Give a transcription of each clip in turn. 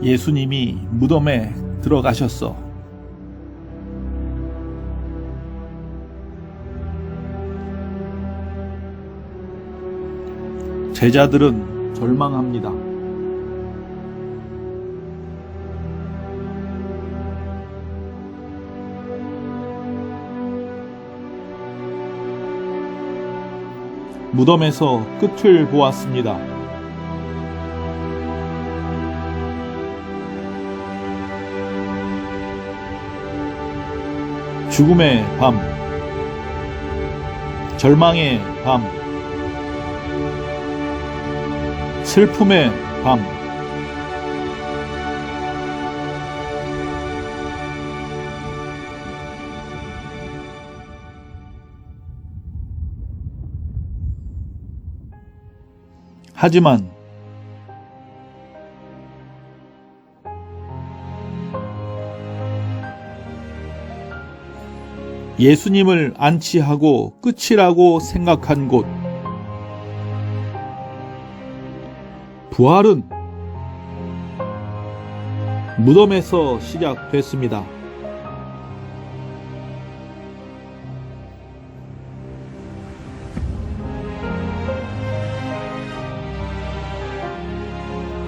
예수님이 무덤에 들어가셨어. 제자들은 절망합니다. 무덤에서 끝을 보았습니다. 죽음의 밤, 절망의 밤, 슬픔의 밤. 하지만 예수님을 안치하고 끝이라고 생각한 곳, 부활은 무덤에서 시작됐습니다.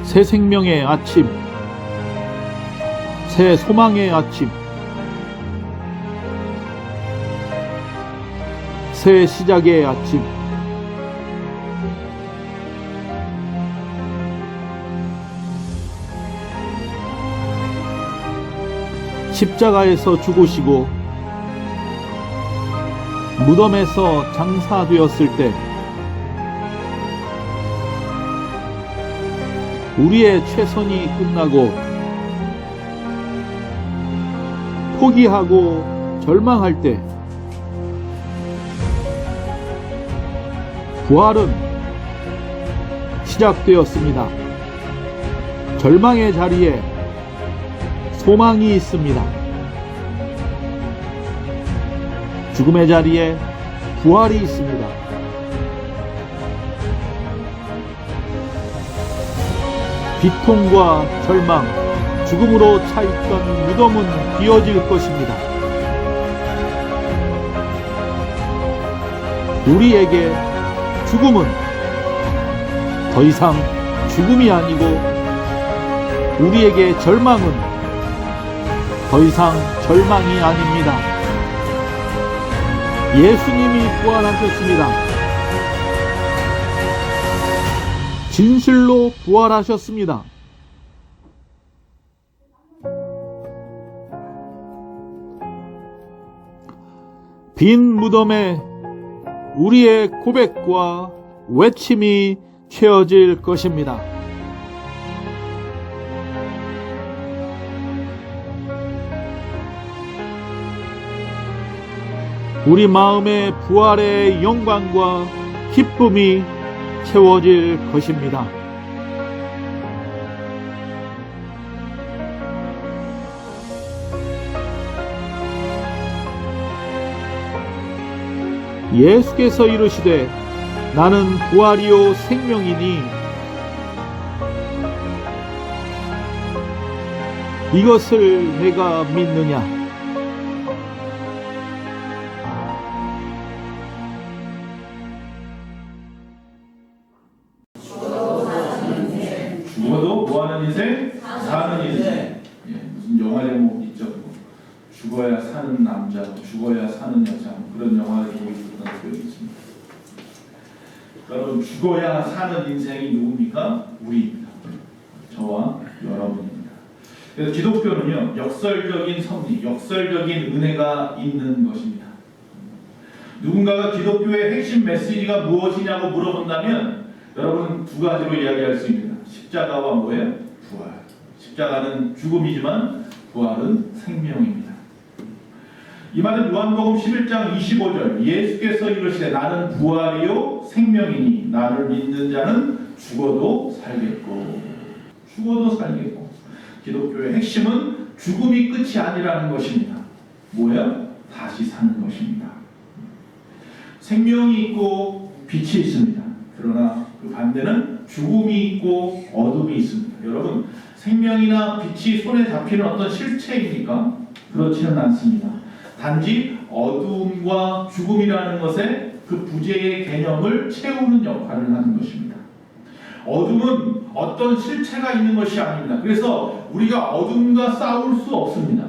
새 생명의 아침, 새 소망의 아침, 새 시작의 아침. 십자가에서 죽으시고 무덤에서 장사되었을 때 우리의 최선이 끝나고 포기하고 절망할 때 부활은 시작되었습니다. 절망의 자리에 소망이 있습니다. 죽음의 자리에 부활이 있습니다. 비통과 절망, 죽음으로 차있던 무덤은 비어질 것입니다. 우리에게 죽음은 더 이상 죽음이 아니고 우리에게 절망은 더 이상 절망이 아닙니다. 예수님이 부활하셨습니다. 진실로 부활하셨습니다. 빈 무덤에 우리의 고백과 외침이 채워질 것입니다. 우리 마음의 부활의 영광과 기쁨이 채워질 것입니다. 예수께서 이르시되 나는 부활이요 생명이니 이것을 내가 믿느냐. 죽어도 뭐하는 인생? 사는 인생. 무슨 영화 제목 있죠? 죽어야 사는 남자, 죽어야 사는 여자, 그런 영화를 보고 있었던 기억이 있습니다. 여러분, 죽어야 사는 인생이 누굽니까? 우리입니다. 저와 여러분입니다. 그래서 기독교는요, 역설적인 섭리, 역설적인 은혜가 있는 것입니다. 누군가가 기독교의 핵심 메시지가 무엇이냐고 물어본다면 여러분 두 가지로 이야기할 수 있습니다. 십자가와 뭐예요? 부활. 십자가는 죽음이지만 부활은 생명입니다. 이 말은 요한복음 11장 25절 예수께서 이르시되 나는 부활이요 생명이니 나를 믿는 자는 죽어도 살겠고 기독교의 핵심은 죽음이 끝이 아니라는 것입니다. 뭐야? 다시 사는 것입니다. 생명이 있고 빛이 있습니다. 그러나 그 반대는 죽음이 있고 어둠이 있습니다. 여러분, 생명이나 빛이 손에 잡히는 어떤 실체입니까? 그렇지는 않습니다. 단지 어두움과 죽음이라는 것에 그 부재의 개념을 채우는 역할을 하는 것입니다. 어둠은 어떤 실체가 있는 것이 아닙니다. 그래서 우리가 어둠과 싸울 수 없습니다.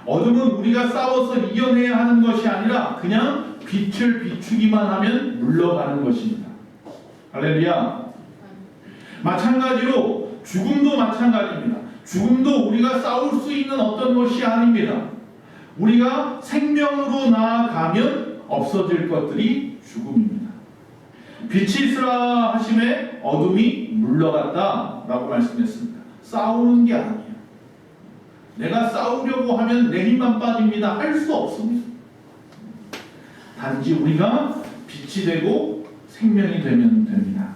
어둠은 우리가 싸워서 이겨내야 하는 것이 아니라 그냥 빛을 비추기만 하면 물러가는 것입니다. 할렐루야. 마찬가지로 죽음도 마찬가지입니다. 죽음도 우리가 싸울 수 있는 어떤 것이 아닙니다. 우리가 생명으로 나아가면 없어질 것들이 죽음입니다. 빛이 있으라 하심에 어둠이 물러갔다라고 말씀했습니다. 싸우는 게 아니에요. 내가 싸우려고 하면 내 힘만 빠집니다. 할 수 없습니다. 단지 우리가 빛이 되고 생명이 되면 됩니다.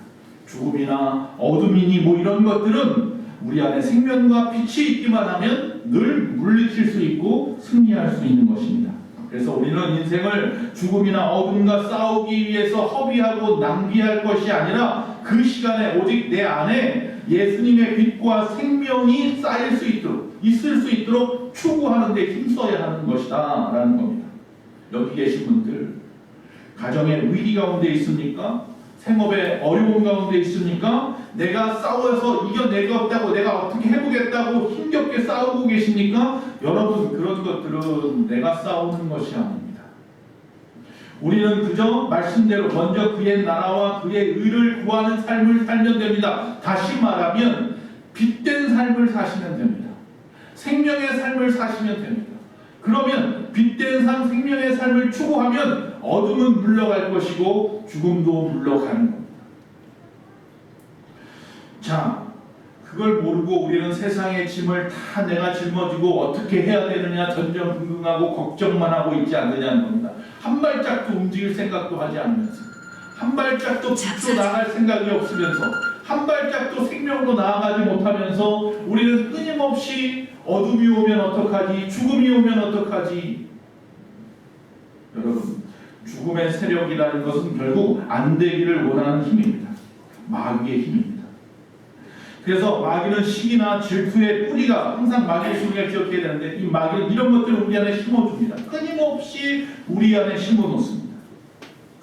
죽음이나 어둠이니 뭐 이런 것들은 우리 안에 생명과 빛이 있기만 하면 늘 물리칠 수 있고 승리할 수 있는 것입니다. 그래서 우리는 인생을 죽음이나 어둠과 싸우기 위해서 허비하고 낭비할 것이 아니라 그 시간에 오직 내 안에 예수님의 빛과 생명이 쌓일 수 있도록, 있을 수 있도록 추구하는 데 힘써야 하는 것이다 라는 겁니다. 여기 계신 분들 가정의 위기 가운데 있습니까? 생업의 어려움 가운데 있습니까? 내가 싸워서 이겨내겠다고, 내가 어떻게 해보겠다고 힘겹게 싸우고 계십니까? 여러분, 그런 것들은 내가 싸우는 것이 아닙니다. 우리는 그저 말씀대로 먼저 그의 나라와 그의 의를 구하는 삶을 살면 됩니다. 다시 말하면 빛된 삶을 사시면 됩니다. 생명의 삶을 사시면 됩니다. 그러면 빛된 삶, 생명의 삶을 추구하면 어둠은 물러갈 것이고 죽음도 물러가는 겁니다. 자, 그걸 모르고 우리는 세상의 짐을 다 내가 짊어지고 어떻게 해야 되느냐 전전긍긍하고 걱정만 하고 있지 않느냐는 겁니다. 한 발짝도 움직일 생각도 하지 않으면서, 한 발짝도 빛으로 나아갈 생각이 없으면서, 한 발짝도 생명으로 나아가지 못하면서 우리는 끊임없이 어둠이 오면 어떡하지? 죽음이 오면 어떡하지? 여러분, 죽음의 세력이라는 것은 결국 안 되기를 원하는 힘입니다. 마귀의 힘입니다. 그래서 마귀는 시기나 질투의 뿌리가, 항상 마귀의 소리가 기억해야 되는데, 이 마귀는 이런 것들을 우리 안에 심어줍니다. 끊임없이 우리 안에 심어놓습니다.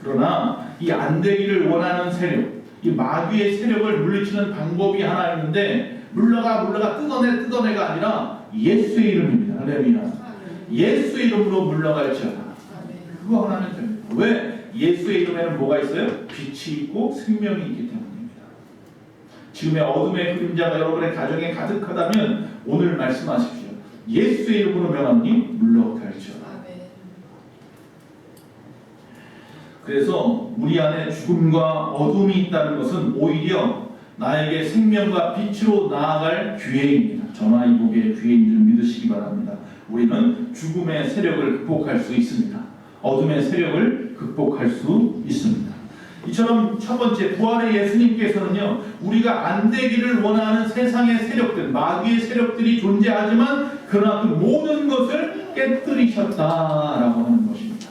그러나 이 안 되기를 원하는 세력, 이 마귀의 세력을 물리치는 방법이 하나 있는데, 물러가 뜯어내가 아니라 예수의 이름입니다. 할렐루야. 예수의 이름으로 물러갈지어다. 그거 하나면 됩니다. 왜? 예수의 이름에는 뭐가 있어요? 빛이 있고 생명이 있기 때문입니다. 지금의 어둠의 그림자가 여러분의 가정에 가득하다면 오늘 말씀하십시오. 예수의 이름으로 명하니 물러갈지어다. 그래서 우리 안에 죽음과 어둠이 있다는 것은 오히려 나에게 생명과 빛으로 나아갈 기회입니다. 저나 이복의 기회인 줄 믿으시기 바랍니다. 우리는 죽음의 세력을 극복할 수 있습니다. 어둠의 세력을 극복할 수 있습니다. 이처럼 첫 번째, 부활의 예수님께서는요, 우리가 안 되기를 원하는 세상의 세력들, 마귀의 세력들이 존재하지만 그러나 그 모든 것을 깨뜨리셨다라고 하는 것입니다.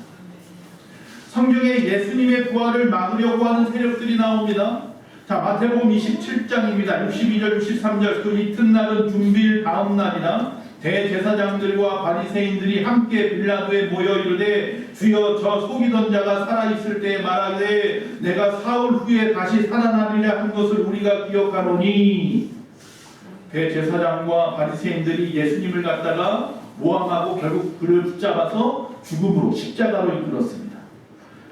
성경에 예수님의 부활을 막으려고 하는 세력들이 나옵니다. 자, 마태복음 27장입니다. 62절, 63절. 그 이튿날은 준비일 다음 날이라 대제사장들과 바리새인들이 함께 빌라도에 모여 이르되, 주여, 저 속이던 자가 살아있을 때에 말하되 내가 사흘 후에 다시 살아나리라 한 것을 우리가 기억하노니. 대제사장과 바리새인들이 예수님을 갖다가 모함하고 결국 그를 붙잡아서 죽음으로, 십자가로 이끌었습니다.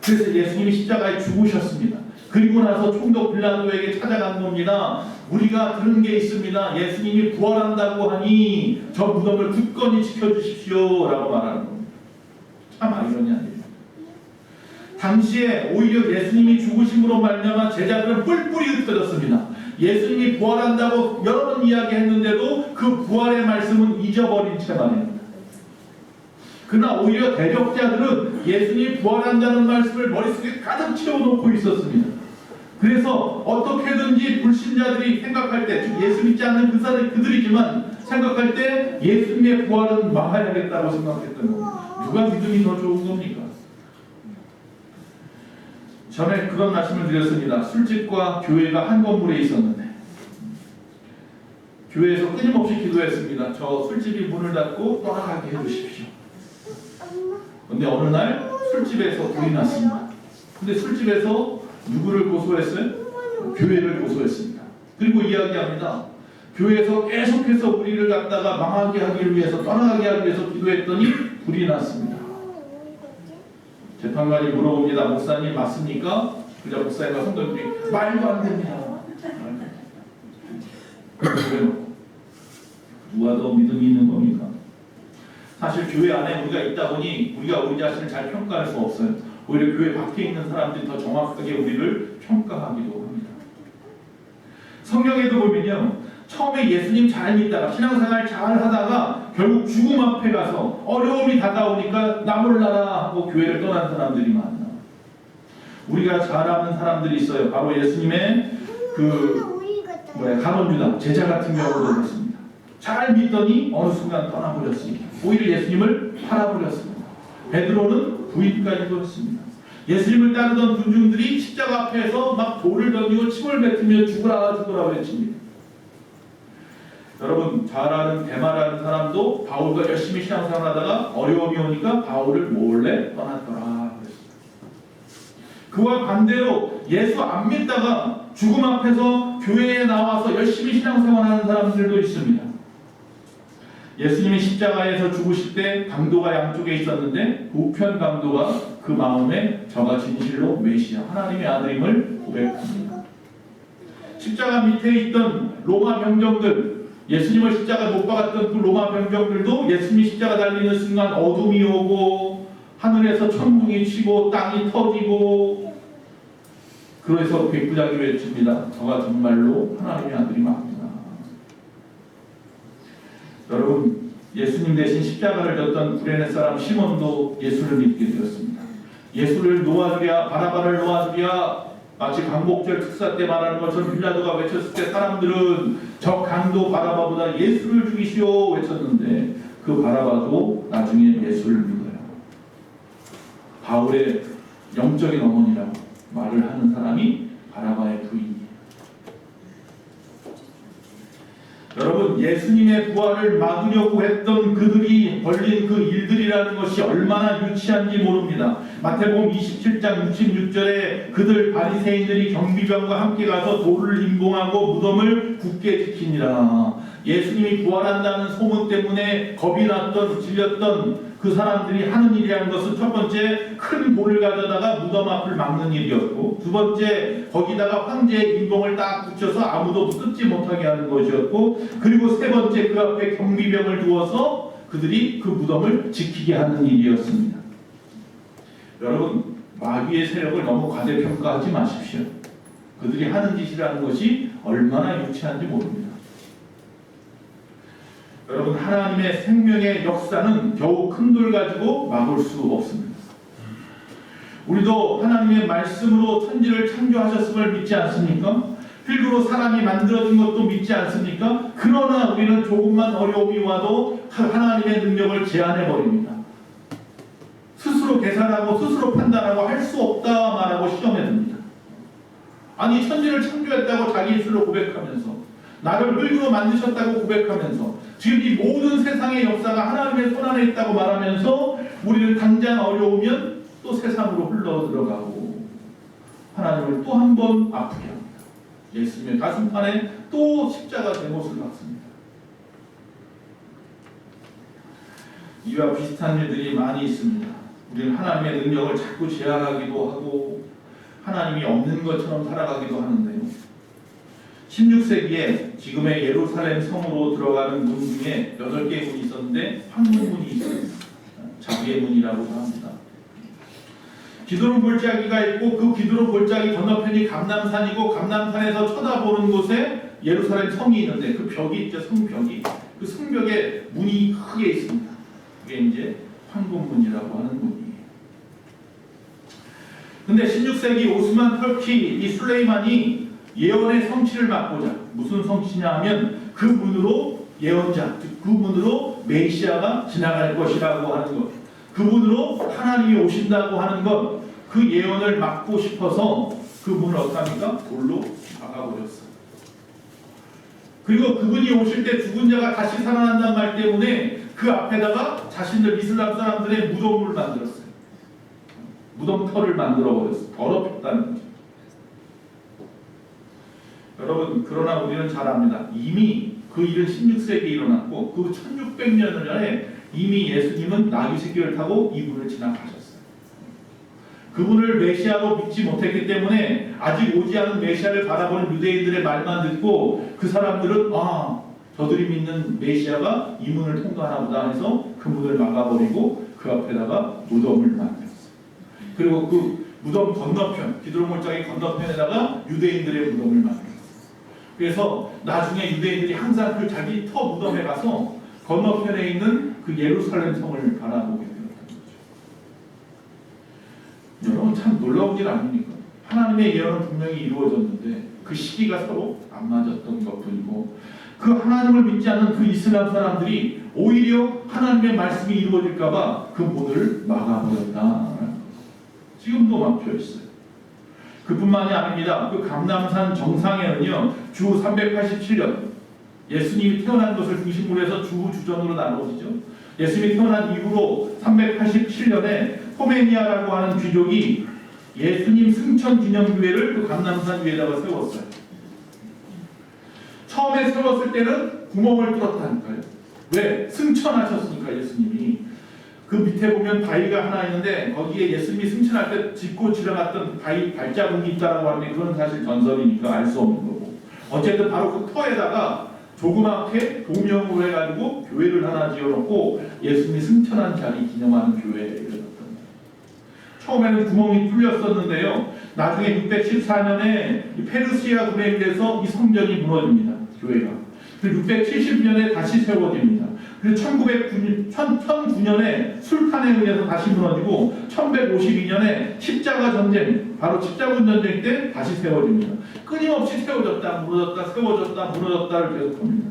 그래서 예수님이 십자가에 죽으셨습니다. 그리고 나서 총독 빌라도에게 찾아간 겁니다. 우리가 들은 게 있습니다. 예수님이 부활한다고 하니 저 무덤을 굳건히 지켜주십시오 라고 말하는 겁니다. 참 아이러니하네요. 당시에 오히려 예수님이 죽으심으로 말미암아 제자들은 뿔뿔이 흩어졌습니다. 예수님이 부활한다고 여러 번 이야기했는데도 그 부활의 말씀은 잊어버린 채 말입니다. 그러나 오히려 대적자들은 예수님이 부활한다는 말씀을 머릿속에 가득 채워놓고 있었습니다. 그래서 어떻게든지 불신자들이 생각할 때, 즉 예수 믿지 않는 그들이지만 생각할 때 예수님의 부활은 막아야겠다고 생각했던 겁니다. 누가 믿음이 더 좋은 겁니까? 전에 그런 말씀을 드렸습니다. 술집과 교회가 한 건물에 있었는데 교회에서 끊임없이 기도했습니다. 저 술집이 문을 닫고 떠나가게 해주십시오. 근데 어느 날 술집에서 불이 났습니다. 근데 술집에서 누구를 고소했어요? 교회를 고소했습니다. 그리고 이야기합니다. 교회에서 계속해서 우리를 갖다가 망하게 하기 위해서, 떠나가게 하기 위해서 기도했더니 불이 났습니다. 재판관이 물어봅니다. 목사님 맞습니까? 그자 목사님과 성도들이 말도 안 됩니다. 누가 더 믿음이 있는 겁니까? 사실 교회 안에 우리가 있다 보니 우리가 우리 자신을 잘 평가할 수 없어요. 오히려 교회 밖에 있는 사람들이 더 정확하게 우리를 평가하기도 합니다. 성경에도 보면요, 처음에 예수님 잘 믿다가 신앙생활 잘 하다가 결국 죽음 앞에 가서 어려움이 다가오니까 나 몰라라 하고 교회를 떠난 사람들이 많아요. 우리가 잘 아는 사람들이 있어요. 바로 예수님의 가론유다 제자 같은 경우도 그렇습니다. 잘 믿더니 어느 순간 떠나버렸습니다. 오히려 예수님을 팔아버렸습니다. 베드로는 부인까지도 했습니다. 예수님을 따르던 군중들이 십자가 앞에서 막 돌을 던지고 침을 뱉으며 죽으라 죽으라 외칩니다. 여러분 잘 아는 데마라는 사람도 바울과 열심히 신앙생활하다가 어려움이 오니까 바울을 몰래 떠났더라 그랬습니다. 그와 반대로 예수 안 믿다가 죽음 앞에서 교회에 나와서 열심히 신앙생활하는 사람들도 있습니다. 예수님이 십자가에서 죽으실 때 강도가 양쪽에 있었는데 우편 강도가 그 마음에 저가 진실로 메시아 하나님의 아들임을 고백합니다. 십자가 밑에 있던 로마 병정들, 예수님을 십자가 못 박았던 그 로마 병정들도 예수님이 십자가 달리는 순간 어둠이 오고 하늘에서 천둥이 치고 땅이 터지고, 그래서 백부장이 외칩니다. 저가 정말로 하나님의 아들이 맞구나. 여러분 예수님 대신 십자가를 졌던 구레네 사람 시몬도 예수를 믿게 되었습니다. 예수를 놓아주랴, 바라바를 놓아주랴, 마치 광복절 특사 때 말하는 것처럼 빌라도가 외쳤을 때 사람들은 저 강도 바라바보다 예수를 죽이시오 외쳤는데 그 바라바도 나중에 예수를 믿어요. 바울의 영적인 어머니라고 말을 하는 사람이 바라바의 부인이에요. 여러분 예수님의 부활을 막으려고 했던 그들이 벌린 그 일들이라는 것이 얼마나 유치한지 모릅니다. 마태복음 27장 66절에 그들 바리새인들이 경비병과 함께 가서 돌을 임봉하고 무덤을 굳게 지키니라. 예수님이 부활한다는 소문 때문에 겁이 났던 질렸던 그 사람들이 하는 일이라는 것은 첫 번째 큰 돌을 가져다가 무덤 앞을 막는 일이었고, 두 번째 거기다가 황제의 인봉을 딱 붙여서 아무도 뜯지 못하게 하는 것이었고, 그리고 세 번째 그 앞에 경비병을 두어서 그들이 그 무덤을 지키게 하는 일이었습니다. 여러분 마귀의 세력을 너무 과대평가하지 마십시오. 그들이 하는 짓이라는 것이 얼마나 유치한지 모릅니다. 여러분 하나님의 생명의 역사는 겨우 큰 돌 가지고 막을 수 없습니다. 우리도 하나님의 말씀으로 천지를 창조하셨음을 믿지 않습니까? 필두로 사람이 만들어진 것도 믿지 않습니까? 그러나 우리는 조금만 어려움이 와도 하나님의 능력을 제한해버립니다. 스스로 계산하고 스스로 판단하고 할 수 없다 말하고 시험해둡니다. 아니 천지를 창조했다고 자기 입술로 고백하면서, 나를 흙으로 만드셨다고 고백하면서, 지금 이 모든 세상의 역사가 하나님의 손 안에 있다고 말하면서 우리는 당장 어려우면 또 세상으로 흘러 들어가고 하나님을 또 한 번 아프게 합니다. 예수님의 가슴판에 또 십자가 대못을 박습니다. 이와 비슷한 일들이 많이 있습니다. 우리는 하나님의 능력을 자꾸 제한하기도 하고 하나님이 없는 것처럼 살아가기도 하는데요. 16세기에 지금의 예루살렘 성으로 들어가는 문 중에 8개의 문이 있었는데 황금문이 있습니다. 자비의 문이라고도 합니다. 기드론 골짜기가 있고 그 기드론 골짜기 건너편이 감람산이고 감람산에서 쳐다보는 곳에 예루살렘 성이 있는데 그 벽이 있죠. 성벽이. 그 성벽에 문이 크게 있습니다. 그게 이제 황금문이라고 하는 문이에요. 근데 16세기 오스만 터키 이 술레이만이 예언의 성취를 막고자, 무슨 성취냐 하면 그 문으로 예언자, 그 문으로 메시아가 지나갈 것이라고 하는 것, 그 문으로 하나님이 오신다고 하는 것, 그 예언을 막고 싶어서 그 문을 어떻게 합니까? 돌로 막아버렸어요. 그리고 그분이 오실 때 죽은 자가 다시 살아난다는 말 때문에 그 앞에다가 자신들 이슬람 사람들의 무덤을 만들었어요. 무덤터를 만들어버렸어요. 더럽혔다는 거죠. 여러분, 그러나 우리는 잘 압니다. 이미 그 일은 16세기에 일어났고 그 1600년 전에 이미 예수님은 나귀 새끼를 타고 이분을 지나가셨어요. 그분을 메시아로 믿지 못했기 때문에 아직 오지 않은 메시아를 바라보는 유대인들의 말만 듣고 그 사람들은 저들이 믿는 메시아가 이 문을 통과하나 보다 해서 그 문을 막아버리고 그 앞에다가 무덤을 만들었어요. 그리고 그 무덤 건너편, 기드론 골짜기 건너편에다가 유대인들의 무덤을 만들었어요. 그래서 나중에 유대인들이 항상 그 자기 터 무덤에 가서 건너편에 있는 그 예루살렘 성을 바라보게 되었던 거죠. 여러분, 참 놀라운 일 아닙니까? 하나님의 예언은 분명히 이루어졌는데 그 시기가 서로 안 맞았던 것뿐이고 그 하나님을 믿지 않는 그 이슬람 사람들이 오히려 하나님의 말씀이 이루어질까봐 그 문을 막아버렸다. 지금도 막혀 있어요. 그뿐만이 아닙니다. 그 감람산 정상에는요, 주 387년 예수님이 태어난 것을 중심으로 해서 주전으로 나누어지죠. 예수님이 태어난 이후로 387년에 포메니아라고 하는 귀족이 예수님 승천 기념교회를 그 감람산 위에다가 세웠어요. 처음에 세웠을 때는 구멍을 뚫었다니까요. 왜? 승천하셨으니까 예수님이. 그 밑에 보면 바위가 하나 있는데 거기에 예수님이 승천할 때 짚고 지나갔던 바위 발자국이 있다라고 하는데 그건 사실 전설이니까 알 수 없는 거고. 어쨌든 바로 그 터에다가 조그맣게 동명으로 해가지고 교회를 하나 지어놓고 예수님이 승천한 자리 기념하는 교회를 했던 거예요. 처음에는 구멍이 뚫렸었는데요. 나중에 614년에 페르시아 군에 의해서 이 성전이 무너집니다. 교회가. 그리고 670년에 다시 세워집니다. 그리고 1009년에 술탄에 의해서 다시 무너지고 1152년에 십자가 전쟁, 바로 십자군 전쟁 때 다시 세워집니다. 끊임없이 세워졌다, 무너졌다, 세워졌다, 무너졌다를 계속합니다.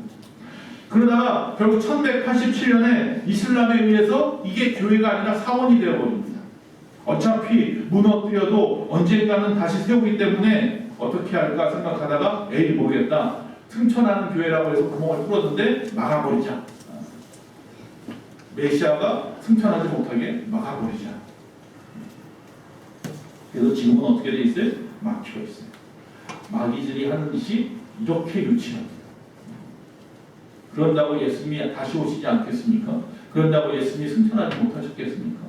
그러다가 결국 1187년에 이슬람에 의해서 이게 교회가 아니라 사원이 되어버립니다. 어차피 무너뜨려도 언젠가는 다시 세우기 때문에 어떻게 할까 생각하다가 에이 모르겠다. 승천하는 교회라고 해서 구멍을 뚫었는데 막아버리자. 메시아가 승천하지 못하게 막아버리자. 그래서 지금은 어떻게 돼 있어요? 막혀 있어요. 마귀들이 하는 짓이 이렇게 유치합니다. 그런다고 예수님이 다시 오시지 않겠습니까? 그런다고 예수님이 승천하지 못하셨겠습니까?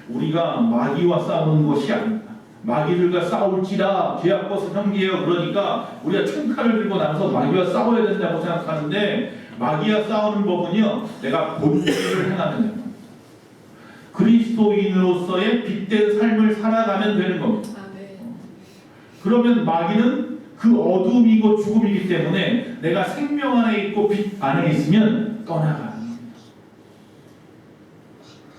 우리가 마귀와 싸우는 것이 아닙니다. 마귀들과 싸울지라 죄악벗은 형기예요. 그러니까 우리가 총칼을 들고 나서 마귀와 싸워야 된다고 생각하는데 마귀와 싸우는 법은요, 내가 본질을 행하면 됩니다. 그리스도인으로서의 빛된 삶을 살아가면 되는 겁니다. 그러면 마귀는 그 어둠이고 죽음이기 때문에 내가 생명 안에 있고 빛 안에 있으면 떠나가는 겁니다.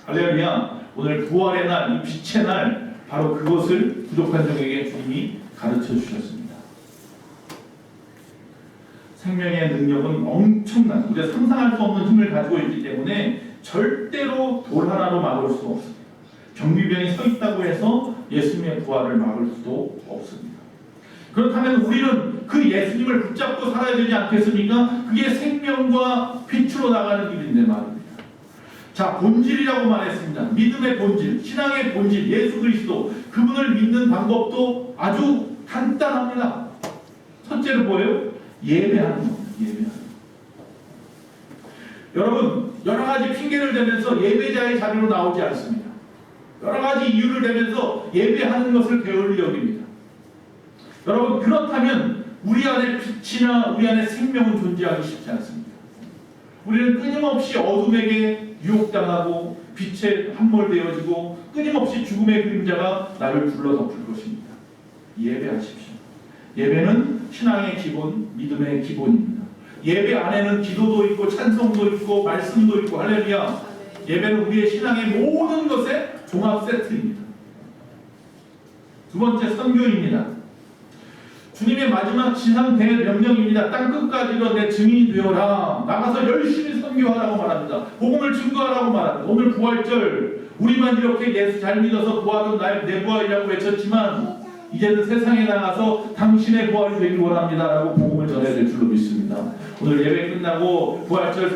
할렐루야. 오늘 부활의 날, 이 빛의 날, 바로 그것을 부족한 종에게 주님이 가르쳐 주셨습니다. 생명의 능력은 엄청난, 우리가 상상할 수 없는 힘을 가지고 있기 때문에 절대로 돌 하나로 막을 수 없습니다. 경비병이 서 있다고 해서 예수님의 부활을 막을 수도 없습니다. 그렇다면 우리는 그 예수님을 붙잡고 살아야 되지 않겠습니까? 그게 생명과 빛으로 나가는 길인데 말입니다. 자, 본질이라고 말했습니다. 믿음의 본질, 신앙의 본질, 예수 그리스도, 그분을 믿는 방법도 아주 간단합니다. 첫째로 뭐예요? 예배하는 겁니다. 예배하는. 여러분, 여러 가지 핑계를 대면서 예배자의 자리로 나오지 않습니다. 여러 가지 이유를 대면서 예배하는 것을 게을리 여깁니다. 여러분, 그렇다면 우리 안에 빛이나 우리 안에 생명은 존재하기 쉽지 않습니다. 우리는 끊임없이 어둠에게 유혹당하고 빛에 함몰되어지고 끊임없이 죽음의 그림자가 나를 둘러덮을 것입니다. 예배하십시오. 예배는 신앙의 기본, 믿음의 기본입니다. 예배 안에는 기도도 있고 찬송도 있고 말씀도 있고 할렐루야. 예배는 우리의 신앙의 모든 것의 종합 세트입니다. 두 번째, 선교입니다. 주님의 마지막 지상 대명령입니다. 땅끝까지로 내 증인이 되어라. 나가서 열심히 선교하라고 말합니다. 복음을 증거하라고 말합니다. 오늘 부활절 우리만 이렇게 예수 잘 믿어서 부활은 내 부활이라고 외쳤지만 이제는 세상에 나가서 당신의 부활이 되길 원합니다라고 복음을 전해야 될 줄로 믿습니다. 오늘 예배 끝나고 부활절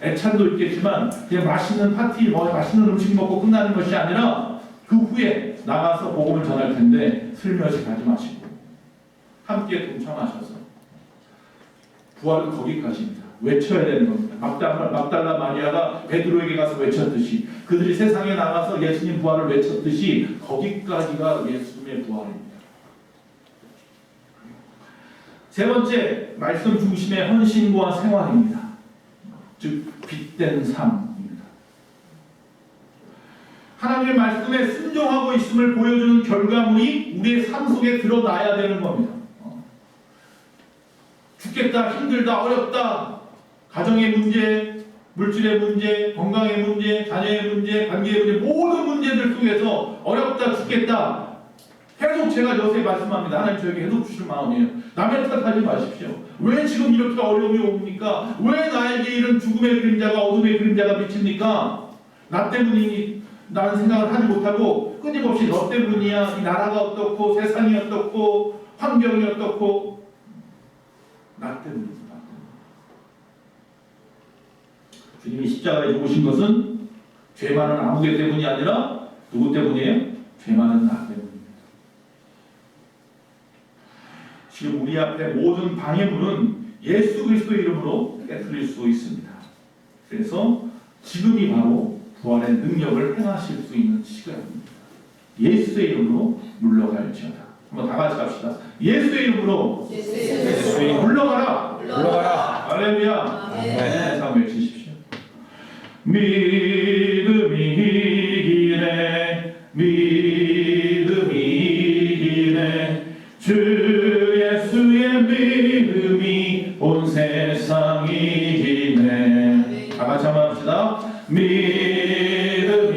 애찬도 있겠지만 그냥 맛있는 파티, 맛있는 음식 먹고 끝나는 것이 아니라 그 후에 나가서 복음을 전할 텐데 슬며시 가지 마시고 함께 동참하셔서 부활은 거기까지입니다. 외쳐야 되는 겁니다. 막달라 마리아가 베드로에게 가서 외쳤듯이 그들이 세상에 나가서 예수님 부활을 외쳤듯이 거기까지가 예수님의 부활입니다. 세 번째, 말씀 중심의 헌신과 생활입니다. 즉 빛된 삶입니다. 하나님의 말씀에 순종하고 있음을 보여주는 결과물이 우리의 삶 속에 드러나야 되는 겁니다. 죽겠다, 힘들다, 어렵다, 가정의 문제, 물질의 문제, 건강의 문제, 자녀의 문제, 관계의 문제, 모든 문제들 속에서 어렵다, 죽겠다 계속 제가 요새 말씀합니다. 하나님 저에게 해독 주실 마음이에요. 남의 탓하지 마십시오. 왜 지금 이렇게 어려움이 옵니까? 왜 나에게 이런 죽음의 그림자가, 어둠의 그림자가 비칩니까? 나 때문이니 나는 생각을 하지 못하고 끊임없이 너 때문이야. 이 나라가 어떻고 세상이 어떻고 환경이 어떻고 나 때문이다. 주님이 십자가에 죽으신 것은 죄 많은 아무개 때문이 아니라 누구 때문이에요? 죄 많은 나 때문입니다. 지금 우리 앞에 모든 방해물은 예수 그리스도 이름으로 깨뜨릴 수 있습니다. 그래서 지금이 바로 부활의 능력을 행하실 수 있는 시간입니다. 예수의 이름으로 물러갈지어다. 한번 다 같이 갑시다. 예수의 이름으로 물러가라. 물러가라. 할렐루야. 아멘. 한번 외치십시오. 믿음이 이기네, 믿음이 이기네, 주 예수의 믿음이 온 세상 이기네. 다 같이 한번 합시다. 믿음이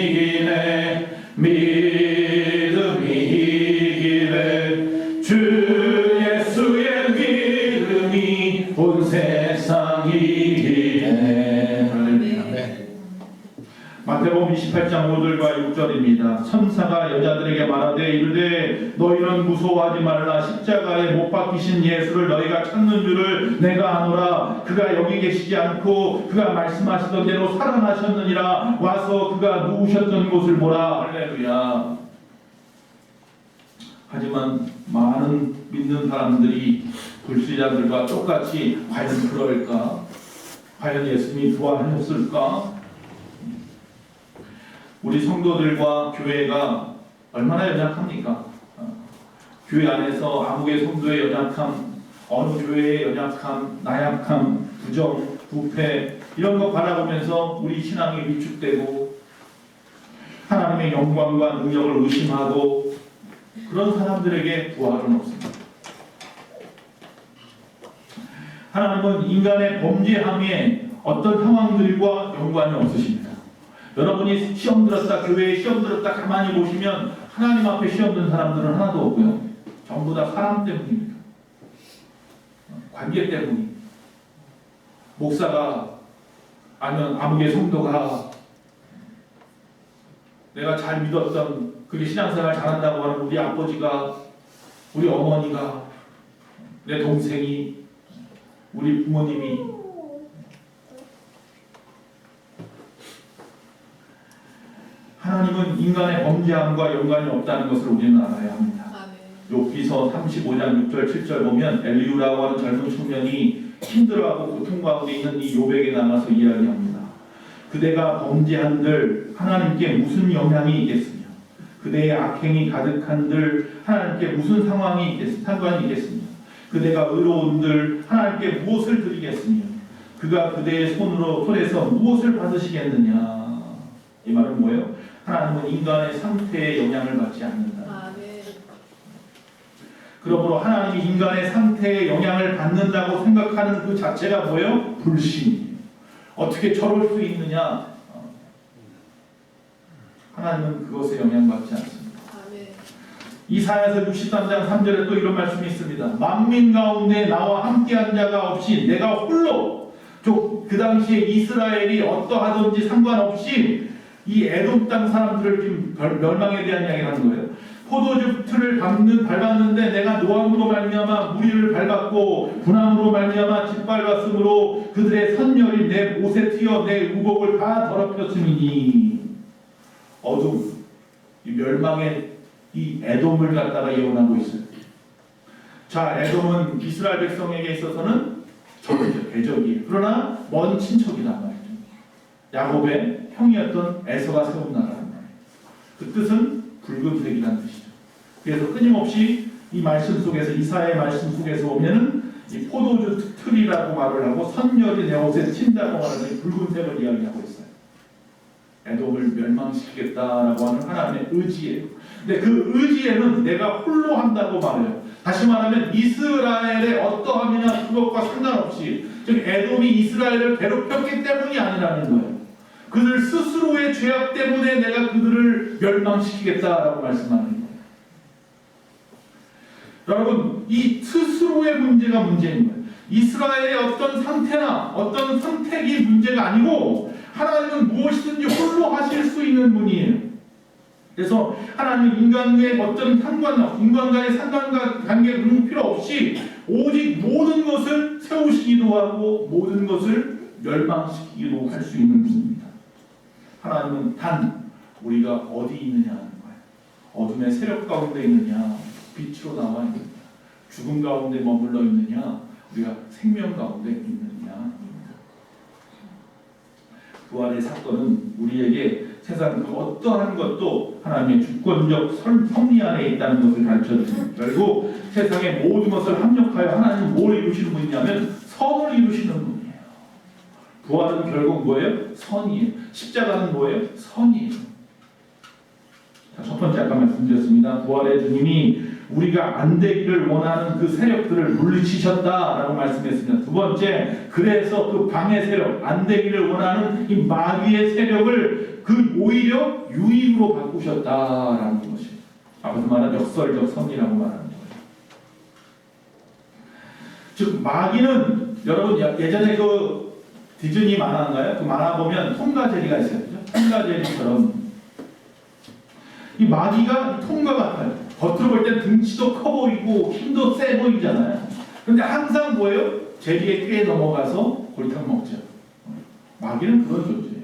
이기네, 믿음이 이기네, 주 예수의 믿음이 온 세상 이기네. 마태복음 28장 5절과 6절입니다. 천사가 여자들에게 말하되 이르되 너희는 무서워하지 말라. 십자가에 못 박히신 예수를 너희가 찾는 줄을 내가 아노라. 그가 여기 계시지 않고 그가 말씀하시던 대로 살아나셨느니라. 와서 그가 누우셨던 곳을 보라. 할렐루야. 하지만 많은 믿는 사람들이 불신자들과 똑같이 과연 그럴까? 과연 예수님이 부활하셨을까? 우리 성도들과 교회가 얼마나 연약합니까? 교회 안에서 아무개 성도의 연약함, 어느 교회의 연약함, 나약함, 부정, 부패 이런 거 바라보면서 우리 신앙이 위축되고 하나님의 영광과 능력을 의심하고 그런 사람들에게 부활은 없습니다. 하나님은 인간의 범죄함에 어떤 상황들과 연관이 없으십니다. 여러분이 시험 들었다, 교회에 시험 들었다 가만히 보시면 하나님 앞에 시험 든 사람들은 하나도 없고요. 전부 다 사람 때문입니다. 관계 때문입니다. 목사가 아니면 아무개 성도가 내가 잘 믿었던 그게 신앙생활 잘한다고 하는 우리 아버지가, 우리 어머니가, 내 동생이, 우리 부모님이 하나님은 인간의 범죄함과 연관이 없다는 것을 우리는 알아야 합니다. 욥기서 35장 6절 7절 보면 엘리우라고 하는 젊은 청년이 힘들어하고 고통 가운데 있는 이 욥에게 나가서 이야기합니다. 그대가 범죄한들 하나님께 무슨 영향이 있겠으며 그대의 악행이 가득한들 하나님께 무슨 상관이 있겠으며 그대가 의로운들 하나님께 무엇을 드리겠으며 그가 그대의 손에서 무엇을 받으시겠느냐. 이 말은 뭐예요? 하나님은 인간의 상태에 영향을 받지 않는다. 그러므로 하나님이 인간의 상태에 영향을 받는다고 생각하는 그 자체가 뭐예요? 불신이에요. 어떻게 저럴 수 있느냐? 하나님은 그것에 영향받지 않습니다. 이사야서 63장 3절에 또 이런 말씀이 있습니다. 만민 가운데 나와 함께한 자가 없이 내가 홀로 그 당시에 이스라엘이 어떠하든지 상관없이 이 에돔 땅 사람들을 지금 멸망에 대한 이야기를 하는 거예요. 포도주 틀을 밟았는데 내가 노함으로 말미암아 무리를 밟았고 분함으로 말미암아 짓밟았으므로 그들의 선열이 내 못에 튀어 내 우복을 다 더럽혔음이니. 어둠, 이 멸망의 이 에돔을 갖다가 예언하고 있어요. 자, 에돔은 이스라엘 백성에게 있어서는 적이죠, 대적이에요. 그러나 먼 친척이란 말이죠. 야곱의 형이었던 에서가 세운 나라란 말이에요. 그 뜻은 붉은색이라는 뜻이죠. 그래서 끊임없이 이 말씀 속에서, 이사야의 말씀 속에서 보면은 이 포도주 틀이라고 말을 하고 선열이 내 옷에 튄다고 말하는 붉은색을 이야기하고 있어요. 에돔을 멸망시키겠다라고 하는 하나님의 의지예요. 근데 그 의지에는 내가 홀로 한다고 말해요. 다시 말하면 이스라엘의 어떠함이나 그것과 상관없이, 즉 에돔이 이스라엘을 괴롭혔기 때문이 아니라는 거예요. 그들 스스로의 죄악 때문에 내가 그들을 멸망시키겠다라고 말씀하는 거예요. 여러분, 이 스스로의 문제가 문제인 거예요. 이스라엘의 어떤 상태나 어떤 선택이 문제가 아니고 하나님은 무엇이든지 홀로 하실 수 있는 분이에요. 그래서 하나님은 인간의 어떤 인간과의 상관관계는 필요 없이 오직 모든 것을 세우시기도 하고 모든 것을 멸망시키기도 할 수 있는 분입니다. 하나님은 단 우리가 어디 있느냐 하는 거예요. 어둠의 세력 가운데 있느냐, 빛으로 나와 있느냐, 죽음 가운데 머물러 있느냐, 우리가 생명 가운데 있느냐. 부활의 사건은 우리에게 세상 그 어떠한 것도 하나님의 주권적 섭리 안에 있다는 것을 가르쳐줍니다. 결국 세상의 모든 것을 합력하여 하나님은 뭘 이루시는 분이냐면 선을 이루시는 분이에요. 부활은 결국 뭐예요? 선이에요. 십자가는 뭐예요? 선이에요. 자, 첫 번째 아까 말씀드렸습니다. 부활의 주님이 우리가 안 되기를 원하는 그 세력들을 물리치셨다라고 말씀했습니다. 두 번째, 그래서 그 방해 세력, 안 되기를 원하는 이 마귀의 세력을 그 오히려 유익으로 바꾸셨다라는 것이 앞에서 말한 역설적 섭리라고 말하는 거예요. 즉 마귀는 여러분 예전에 그 디즈니 만화인가요? 그 만화 보면 톰과 제리가 있어요. 그죠? 톰과 제리처럼 이 마귀가 톰과 같아요. 겉으로 볼 땐 등치도 커 보이고 힘도 세 보이잖아요. 그런데 항상 뭐예요? 제리의 꾀에 넘어가서 골탕 먹죠. 마귀는 그런 존재예요.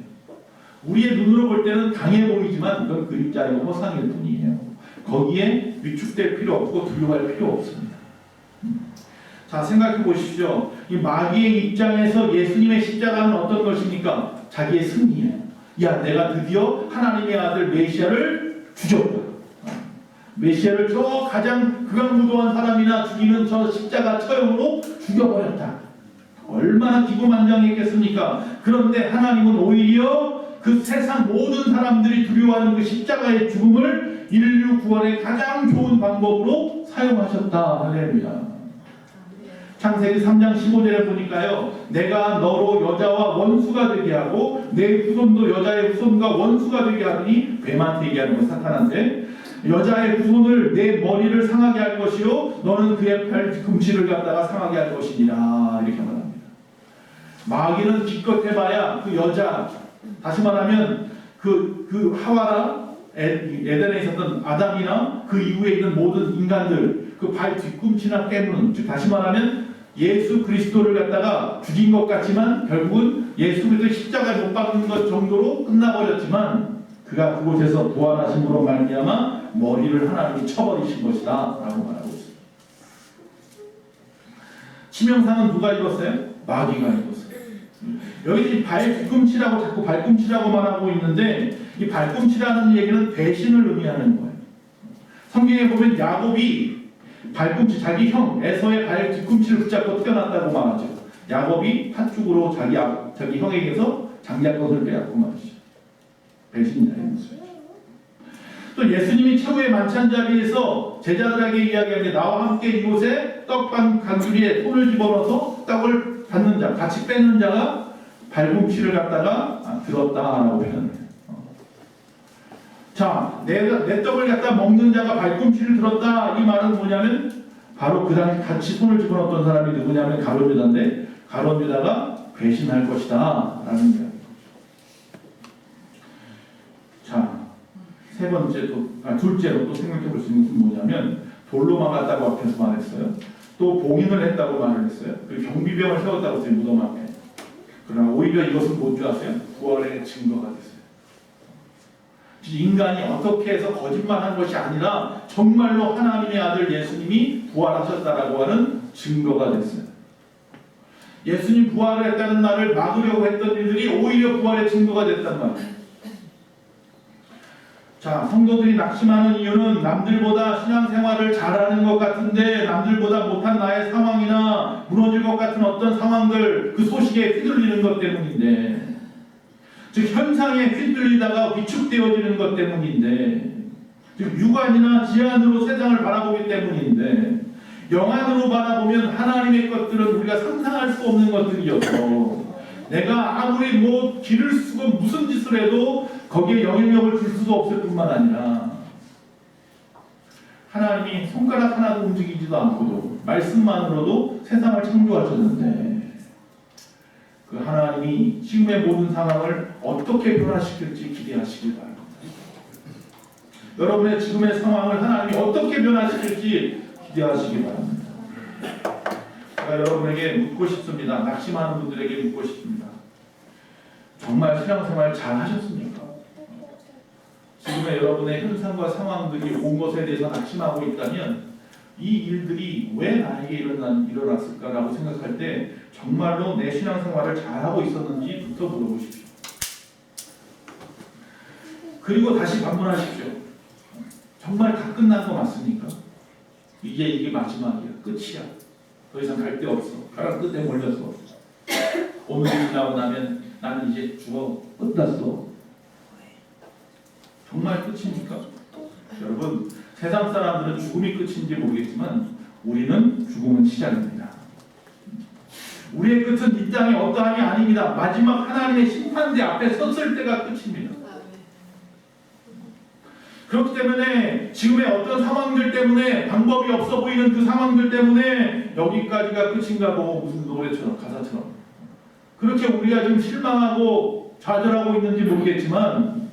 우리의 눈으로 볼 때는 강해 보이지만 이건 그림자이고 허상일 뿐이에요. 거기에 위축될 필요 없고 두려워할 필요 없습니다. 자, 생각해 보십시오. 이 마귀의 입장에서 예수님의 십자가는 어떤 것입니까? 자기의 승리예요. 야, 내가 드디어 하나님의 아들 메시아를 죽였다. 메시아를 저 가장 극악무도한 사람이나 죽이는 저 십자가 처형으로 죽여버렸다. 얼마나 기고만장했겠습니까? 그런데 하나님은 오히려 그 세상 모든 사람들이 두려워하는 그 십자가의 죽음을 인류 구원의 가장 좋은 방법으로 사용하셨다. 할렐루야. 창세기 3장 15절에 보니까요, 내가 너로 여자와 원수가 되게 하고 내 후손도 여자의 후손과 원수가 되게 하더니, 뱀한테 얘기하는 거, 사탄한테. 여자의 후손을 내 머리를 상하게 할 것이요 너는 그의 팔꿈치를 갖다가 상하게 할 것이니라. 이렇게 말합니다. 마귀는 기껏 해봐야 그 여자, 다시 말하면 그 하와나 에덴에 있었던 아담이나 그 이후에 있는 모든 인간들, 그 발 뒤꿈치나 깨무는, 즉 다시 말하면 예수 그리스도를 갖다가 죽인 것 같지만 결국은 예수 그리스도 십자가에 못 박는 것 정도로 끝나버렸지만, 그가 그곳에서 부활하심으로 말미암아 머리를 하나님이 쳐버리신 것이다 라고 말하고 있습니다. 치명상은 누가 입었어요? 마귀가 입었어요. 여기 발 뒤꿈치라고 자꾸 발꿈치라고 말하고 있는데, 이 발꿈치라는 얘기는 배신을 의미하는 거예요. 성경에 보면 야곱이 발꿈치, 자기 형 에서의 발 뒤꿈치를 붙잡고 태어났다고 말하죠. 야곱이 팥죽으로 자기 형에게서 장자권을 빼앗고 말이죠. 배신이라는 것이죠. 또 예수님이 최후의 만찬 자리에서 제자들에게 이야기하는데, 나와 함께 이곳에 떡반 간주리에 손을 집어넣어서 떡을 받는 자, 같이 뺏는 자가 발꿈치를 갖다가 들었다라고 표현해요. 자, 내 떡을 갖다 먹는 자가 발꿈치를 들었다. 이 말은 뭐냐면 바로 그 당시 같이 손을 집어넣었던 사람이 누구냐면 가룟 유다인데, 가룟 유다가 배신할 것이다 라는 이야기. 둘째로 또 생각해 볼 수 있는 것은 뭐냐면 돌로 막았다고 앞에서 말했어요. 또 봉인을 했다고 말을 했어요. 그리고 경비병을 세웠다고 했어요. 무덤 앞에. 그러나 오히려 이것은 뭔지 아세요? 부활의 증거가 됐어요. 인간이 어떻게 해서 거짓말한 것이 아니라 정말로 하나님의 아들 예수님이 부활하셨다라고 하는 증거가 됐어요. 예수님 부활을 했다는 말을 막으려고 했던 일들이 오히려 부활의 증거가 됐단 말이에요. 자, 성도들이 낙심하는 이유는 남들보다 신앙생활을 잘하는 것 같은데 남들보다 못한 나의 상황이나 무너질 것 같은 어떤 상황들, 그 소식에 휘둘리는 것 때문인데, 즉 현상에 휘둘리다가 위축되어지는 것 때문인데, 즉 육안이나 지안으로 세상을 바라보기 때문인데, 영안으로 바라보면 하나님의 것들은 우리가 상상할 수 없는 것들이어서 내가 아무리 길을 쓰고 무슨 짓을 해도 거기에 영향력을 줄 수도 없을 뿐만 아니라 하나님이 손가락 하나도 움직이지도 않고도 말씀만으로도 세상을 창조하셨는데 그 하나님이 지금의 모든 상황을 어떻게 변화시킬지 기대하시길 바랍니다. 여러분의 지금의 상황을 하나님이 어떻게 변화시킬지 기대하시기 바랍니다. 제가 여러분에게 묻고 싶습니다. 낙심하는 분들에게 묻고 싶습니다. 정말 신앙생활 잘 하셨습니까? 지금의 여러분의 현상과 상황들이 온 것에 대해서 낙심하고 있다면 이 일들이 왜 나에게 일어났을까라고 생각할 때 정말로 내 신앙생활을 잘하고 있었는지부터 물어보십시오. 그리고 다시 반문하십시오. 정말 다 끝난 거 맞습니까? 이게 마지막이야. 끝이야. 더 이상 갈 데 없어. 가랑 끝에 몰렸어. 오늘이 지나고 나면 나는 이제 죽어. 끝났어. 정말 끝입니까? 여러분, 세상 사람들은 죽음이 끝인지 모르겠지만 우리는 죽음은 시작입니다. 우리의 끝은 이 땅의 어떠함이 아닙니다. 마지막 하나님의 심판대 앞에 섰을 때가 끝입니다. 그렇기 때문에 지금의 어떤 상황들 때문에 방법이 없어 보이는 그 상황들 때문에 여기까지가 끝인가 보고 무슨 노래처럼 가사처럼 그렇게 우리가 지금 실망하고 좌절하고 있는지 모르겠지만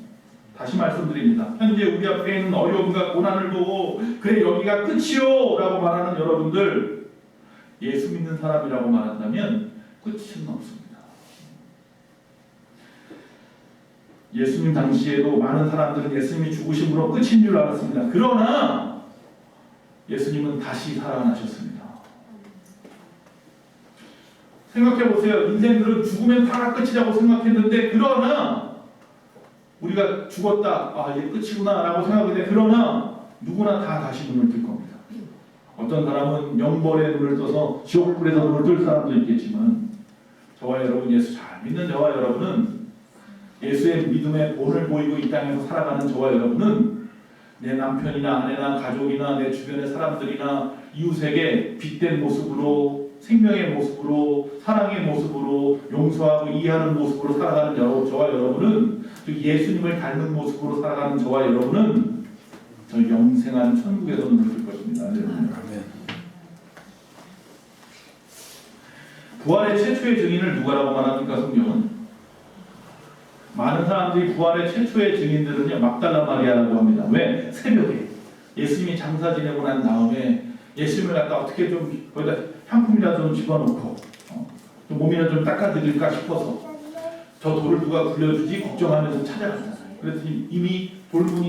다시 말씀드립니다. 현재 우리 앞에 있는 어려움과 고난을 보고 그래 여기가 끝이요 라고 말하는 여러분들, 예수 믿는 사람이라고 말한다면 끝은 없습니다. 예수님 당시에도 많은 사람들은 예수님이 죽으심으로 끝인 줄 알았습니다. 그러나 예수님은 다시 살아나셨습니다. 생각해보세요. 인생들은 죽으면 다 끝이라고 생각했는데 그러나 우리가 죽었다, 이게 끝이구나 라고 생각했는데 그러나 누구나 다 다시 눈을 뜰 겁니다. 어떤 사람은 영벌에 눈을 떠서 지옥불에서 눈을 뜰 사람도 있겠지만 저와 여러분, 예수 잘 믿는 저와 여러분은, 예수의 믿음의 본을 보이고 이 땅에서 살아가는 저와 여러분은 내 남편이나 아내나 가족이나 내 주변의 사람들이나 이웃에게 빛된 모습으로, 생명의 모습으로, 사랑의 모습으로, 용서하고 이해하는 모습으로 살아가는 저와 여러분은, 즉 예수님을 닮은 모습으로 살아가는 저와 여러분은 저 영생한 천국에서 눈을 뜰 것입니다. 아멘. 부활의 최초의 증인을 누구라고 말합니까? 성경은 많은 사람들이 부활의 최초의 증인들은요 막달라 마리아라고 합니다. 왜? 새벽에 예수님이 장사 지내고 난 다음에 예수님을 갖다 어떻게 좀 거기다 향품이라도 좀 집어넣고 좀 몸이나 좀 닦아드릴까 싶어서 저 돌을 누가 굴려주지 걱정하면서 찾아갔잖아요. 그랬더니 이미 돌문이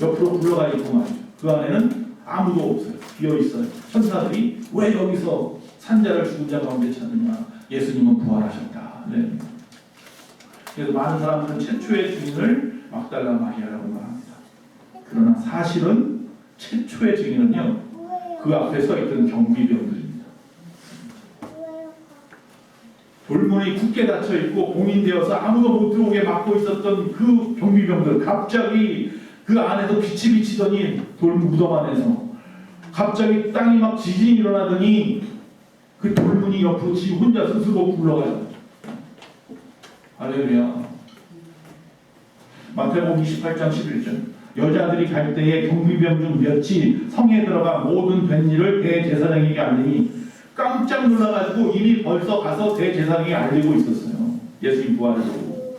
옆으로 굴러가 있고 말이죠. 그 안에는 아무도 없어요. 비어 있어요. 천사들이 왜 여기서 산자를 죽은 자 가운데 찾느냐? 예수님은 부활하셨다. 네. 그래서 많은 사람들은 최초의 증인을 막달라 마리아라고 말합니다. 그러나 사실은 최초의 증인은요 그 앞에 서 있던 경비병들입니다. 돌문이 굳게 닫혀 있고 봉인되어서 아무도 못 들어오게 막고 있었던 그 경비병들, 갑자기 그 안에서 빛이 비치더니 돌무덤 안에서 갑자기 땅이 막 지진이 일어나더니 그 돌문이 옆으로 지 혼자 스스로 굴러가요. 할렐루야. 마태복음 28장 11절. 여자들이 갈 때에 경비병 중 몇이 성에 들어가 모든 된 일을 대제사장에게 알리니 깜짝 놀라가지고 이미 벌써 가서 대제사장에게 알리고 있었어요. 예수님 부활을 보고.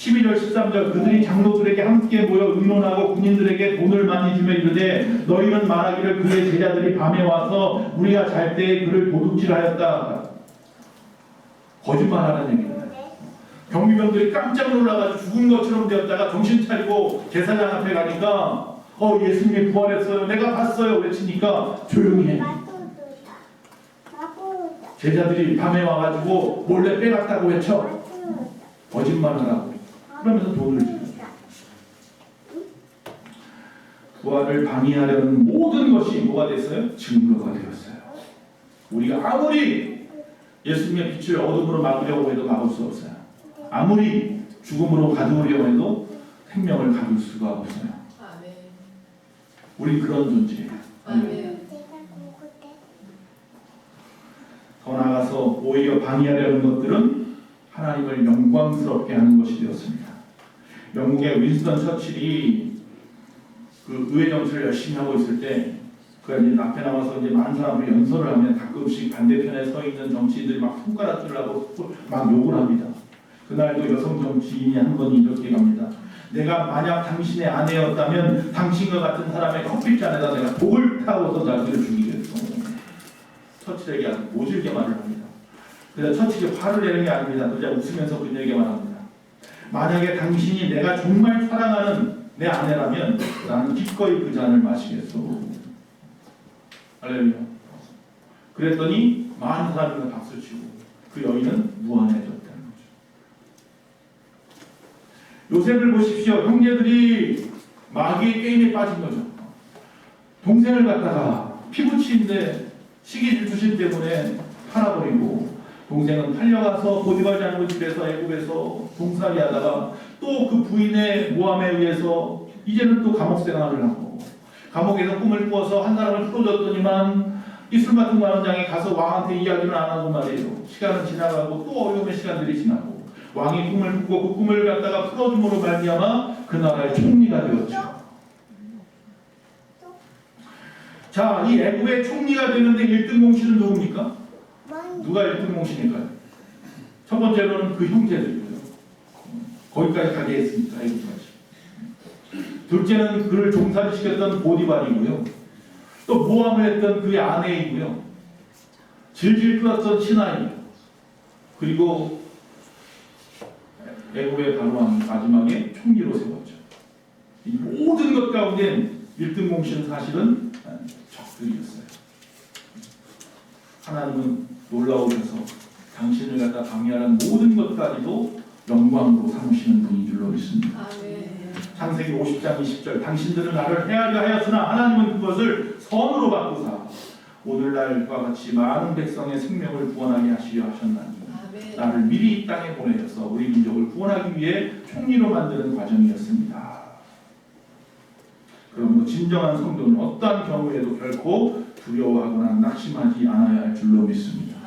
12절 13절 그들이 장로들에게 함께 모여 의논하고 군인들에게 돈을 많이 주며 이르되 너희는 말하기를 그의 제자들이 밤에 와서 우리가 잘 때에 그를 도둑질하였다. 거짓말하는 얘기입니다. 경비병들이 깜짝 놀라가지고 죽은 것처럼 되었다가 정신 차리고 제사장 앞에 가니까 예수님이 부활했어요. 내가 봤어요. 외치니까 조용히 해. 제자들이 밤에 와가지고 몰래 빼갔다고 외쳐. 거짓말을 하고 그러면서 돈을 주죠. 부활을 방해하려는 모든 것이 뭐가 됐어요? 증거가 되었어요. 우리가 아무리 예수님의 빛을 어둠으로 막으려고 해도 막을 수 없어요. 아무리 죽음으로 가두려고 해도 생명을 가둘 수가 없어요. 우리 그런 존재예요. 더 나아가서 오히려 방해하려는 것들은 하나님을 영광스럽게 하는 것이 되었습니다. 영국의 윈스턴 처칠이 그 의회 정치를 열심히 하고 있을 때 그가 이제 앞에 나와서 이제 많은 사람을 연설을 하면 가끔씩 반대편에 서 있는 정치인들이 막 손가락질을 하고 막 욕을 합니다. 그날도 여성 정치인이 한 번 이렇게 갑니다. 내가 만약 당신의 아내였다면 당신과 같은 사람의 커피잔에다 내가 독을 타고서 자기를 죽이겠어. 처칠에게 아주 모질게 말을 합니다. 그래서 처칠이 화를 내는 게 아닙니다. 그냥 웃으면서 그녀에게 말합니다. 만약에 당신이 내가 정말 사랑하는 내 아내라면 나는 기꺼이 그 잔을 마시겠소. 할렐루야. 그랬더니 많은 사람들이 박수치고 그 여인은 무한해졌다는 거죠. 요셉을 보십시오. 형제들이 마귀의 게임에 빠진 거죠. 동생을 갖다가 피부치인데 시기 질투심 때문에 팔아버리고 동생은 팔려가서 보디발 장군 집에서 애굽에서 종살이 하다가 또 그 부인의 모함에 의해서 이제는 또 감옥 생활을 하고 감옥에서 꿈을 꾸어서 한 사람을 풀어줬더니만 이 술 같은 관원장에 가서 왕한테 이야기를 안 하고 말이에요. 시간은 지나가고 또 어려움의 시간들이 지나고 왕이 꿈을 꾸고 그 꿈을 갖다가 풀어줌으로 말미암아 그 나라의 총리가 되었죠. 자, 이 애굽의 총리가 되는데 1등 공신은 누굽니까? 누가 1등 공신일까요? 첫 번째로는 그 형제들이고요. 거기까지 가게 했습니다. 애굽까지. 둘째는 그를 종살이시켰던 보디발이고요. 또 모함을 했던 그의 아내이고요. 질질 끌었던 신하이고요. 그리고 애굽의 바로왕이 마지막에 총리로 세웠죠. 이 모든 것 가운데 1등 공신은 사실은 적들이었어요. 하나님은 놀라우셔서 당신을 갖다 방해하는 모든 것까지도 영광으로 삼으시는 분인 줄로 믿습니다. 창세기 50장 20절 당신들은 나를 해하려 하였으나 하나님은 그것을 선으로 바꾸사 오늘날과 같이 많은 백성의 생명을 구원하게 하시려 하셨나니 나를 미리 이 땅에 보내셔서 우리 민족을 구원하기 위해 총리로 만드는 과정이었습니다. 그러므로 진정한 성도는 어떠한 경우에도 결코 두려워하거나 낙심하지 않아야 할 줄로 믿습니다.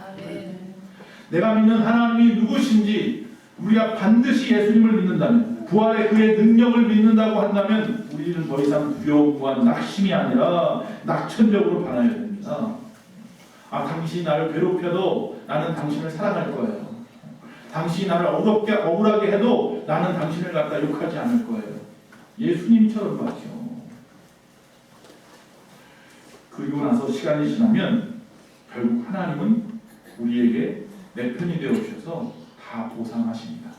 내가 믿는 하나님이 누구신지 우리가 반드시 예수님을 믿는다면 부활의 그의 능력을 믿는다고 한다면 우리는 더 이상 두려움과 낙심이 아니라 낙천적으로 반해야 됩니다. 당신이 나를 괴롭혀도 나는 당신을 사랑할 거예요. 당신이 나를 억울하게 해도 나는 당신을 갖다 욕하지 않을 거예요. 예수님처럼 말이죠. 그리고 나서 시간이 지나면 결국 하나님은 우리에게 내 편이 되어 주셔서 다 보상하십니다.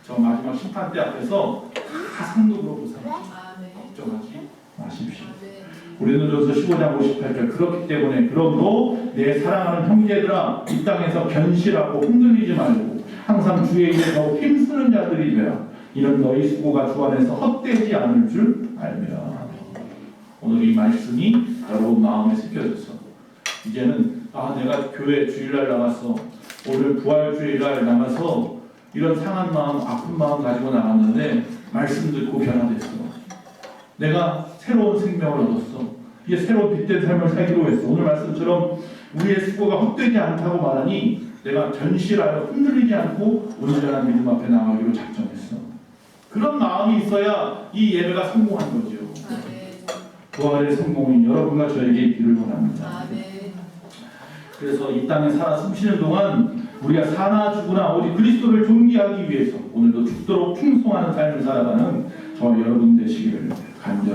저 마지막 심판 때 앞에서 다 상급으로 보상하십니다. 걱정하지 마십시오. 고린도전서 15장 58절 그렇기 때문에 그러므로 내 사랑하는 형제들아 이 땅에서 견실하고 흔들리지 말고 항상 주의 일에 더욱 힘쓰는 자들이 되라. 이는 너희 수고가 주 안에서 헛되지 않을 줄 알며. 오늘 이 말씀이 여러분 마음에 새겨져서 이제는 내가 교회 주일날 나가서 오늘 부활주일날 나가서 이런 상한 마음, 아픈 마음 가지고 나갔는데 말씀 듣고 변화됐어. 내가 새로운 생명을 얻었어. 이제 새로운 빛된 삶을 살기로 했어. 오늘 말씀처럼 우리의 수고가 헛되지 않다고 말하니 내가 견실하여 흔들리지 않고 온전한 믿음 앞에 나가기로 작정했어. 그런 마음이 있어야 이 예배가 성공한 거죠. 부활의 성공인 여러분과 저에게 있기를 원합니다. 그래서 이 땅에 살아 숨쉬는 동안 우리가 사나 죽으나 오직 그리스도를 존귀하기 위해서 오늘도 죽도록 충성하는 삶을 살아가는 저와 여러분 되시기를 간절히